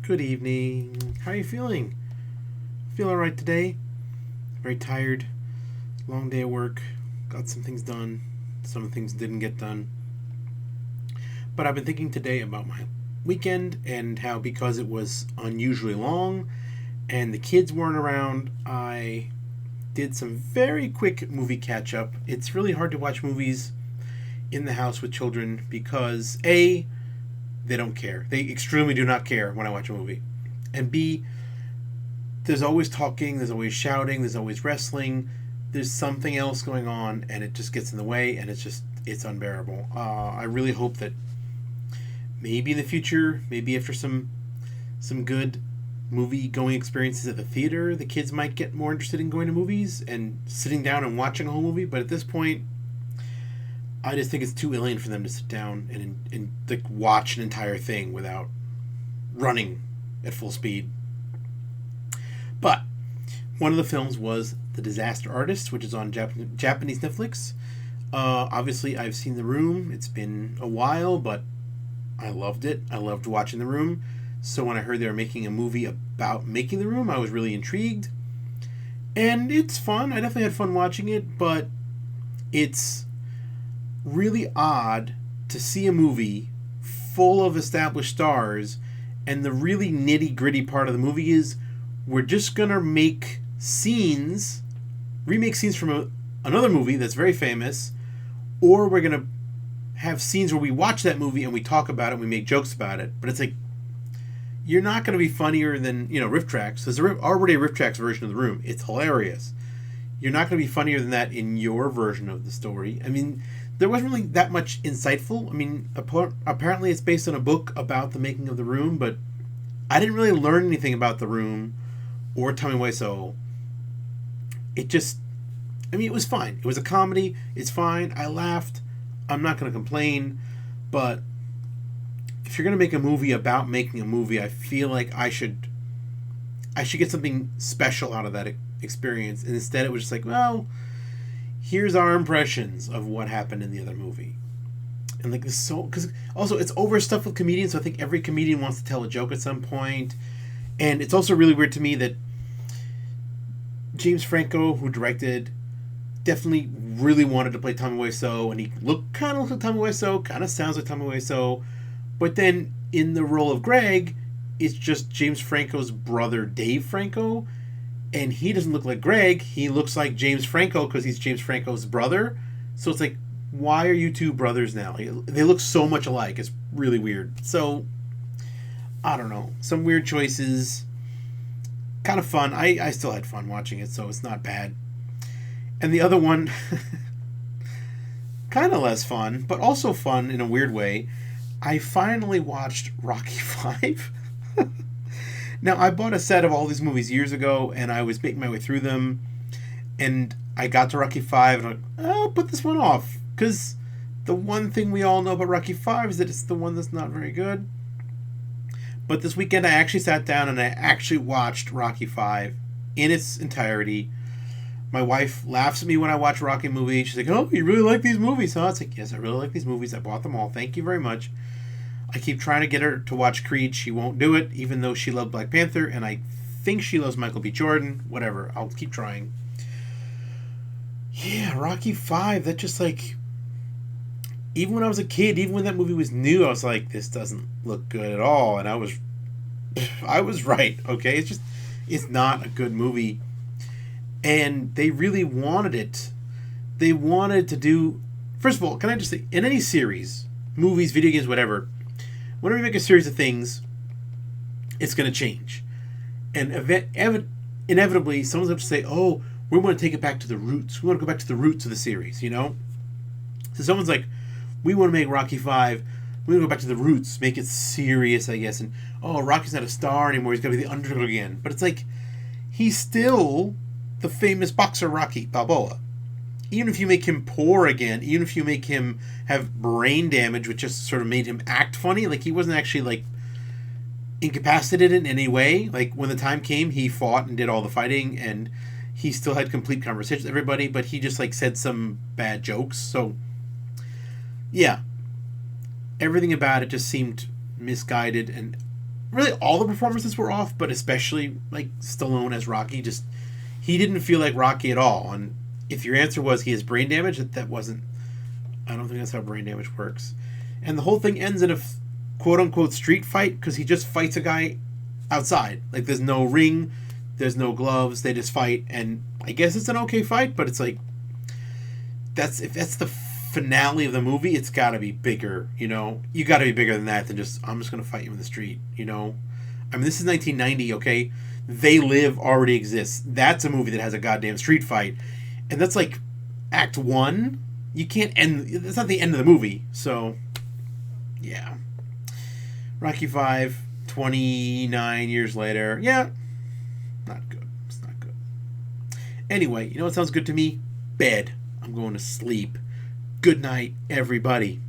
Good evening. How are you feeling? Feel alright today? Very tired. Long day of work. Got some things done. Some things didn't get done. But I've been thinking today about my weekend and how because it was unusually long and the kids weren't around, I did some very quick movie catch up. It's really hard to watch movies in the house with children because A, they don't care. They extremely do not care when I watch a movie. And B, there's always talking, there's always shouting, there's always wrestling, there's something else going on, and it just gets in the way, and it's unbearable. I really hope that maybe in the future, maybe after some good movie going experiences at the theater, the kids might get more interested in going to movies and sitting down and watching a whole movie. But at this point, I just think it's too alien for them to sit down and like watch an entire thing without running at full speed. But one of the films was The Disaster Artist, which is on Japanese Netflix. Obviously, I've seen The Room. It's been a while, but I loved it. I loved watching The Room. So when I heard they were making a movie about making The Room, I was really intrigued. And it's fun. I definitely had fun watching it, but it's really odd to see a movie full of established stars, and the really nitty gritty part of the movie is we're just gonna remake scenes from another movie that's very famous, or we're gonna have scenes where we watch that movie and we talk about it and we make jokes about it. But it's like, you're not gonna be funnier than, Riff Tracks. There's already a Riff Tracks version of The Room. It's hilarious. You're not gonna be funnier than that in your version of the story. I mean, there wasn't really that much insightful. I mean, apparently it's based on a book about the making of The Room, but I didn't really learn anything about The Room or Tommy Wiseau. It was fine. It was a comedy. It's fine. I laughed. I'm not going to complain, but if you're going to make a movie about making a movie, I feel like I should get something special out of that experience. And instead it was just like, well, here's our impressions of what happened in the other movie. And like this, so because also it's overstuffed with comedians, so I think every comedian wants to tell a joke at some point. And it's also really weird to me that James Franco, who directed, definitely really wanted to play Tommy Wiseau, and he kind of looks like Tommy Wiseau, kind of sounds like Tommy Wiseau, but then in the role of Greg, it's just James Franco's brother Dave Franco, and he doesn't look like Greg. He looks like James Franco because he's James Franco's brother. So it's like, why are you two brothers now? They look so much alike. It's really weird. So, I don't know. Some weird choices. Kind of fun. I still had fun watching it, so it's not bad. And the other one, kind of less fun, but also fun in a weird way. I finally watched Rocky 5. Now, I bought a set of all these movies years ago, and I was making my way through them, and I got to Rocky 5, and I'm like, I'll put this one off, because the one thing we all know about Rocky 5 is that it's the one that's not very good. But this weekend, I actually sat down, and I actually watched Rocky 5 in its entirety. My wife laughs at me when I watch a Rocky movie. She's like, oh, you really like these movies, huh? It's like, yes, I really like these movies. I bought them all. Thank you very much. I keep trying to get her to watch Creed. She won't do it, even though she loved Black Panther, and I think she loves Michael B. Jordan. Whatever. I'll keep trying. Yeah, Rocky 5, that just like... Even when I was a kid, even when that movie was new, I was like, this doesn't look good at all. And I was right, okay? It's not a good movie. And they really wanted it. They wanted to do... First of all, can I just say, in any series, movies, video games, whatever, whenever you make a series of things, it's going to change. And inevitably, someone's going to say, oh, we want to take it back to the roots. We want to go back to the roots of the series, So someone's like, we want to make Rocky 5. We want to go back to the roots, make it serious, I guess. And, oh, Rocky's not a star anymore. He's going to be the underdog again. But it's like, he's still the famous boxer Rocky Balboa. Even if you make him poor again, even if you make him have brain damage, which just sort of made him act funny, like he wasn't actually like incapacitated in any way. Like when the time came, he fought and did all the fighting, and he still had complete conversations with everybody, but he just like said some bad jokes. So yeah, everything about it just seemed misguided, and really all the performances were off, but especially like Stallone as Rocky, just he didn't feel like Rocky at all. And if your answer was he has brain damage, that wasn't. I don't think that's how brain damage works. And the whole thing ends in a quote unquote street fight because he just fights a guy outside. Like there's no ring, there's no gloves. They just fight, and I guess it's an okay fight, but it's like if that's the finale of the movie, it's got to be bigger. You got to be bigger than that than just I'm just gonna fight you in the street. I mean this is 1990. Okay, They Live already exists. That's a movie that has a goddamn street fight, and that's like Act 1. You can't end. That's not the end of the movie. So, yeah. Rocky 5, 29 years later. Yeah, not good. It's not good. Anyway, you know what sounds good to me? Bed. I'm going to sleep. Good night, everybody.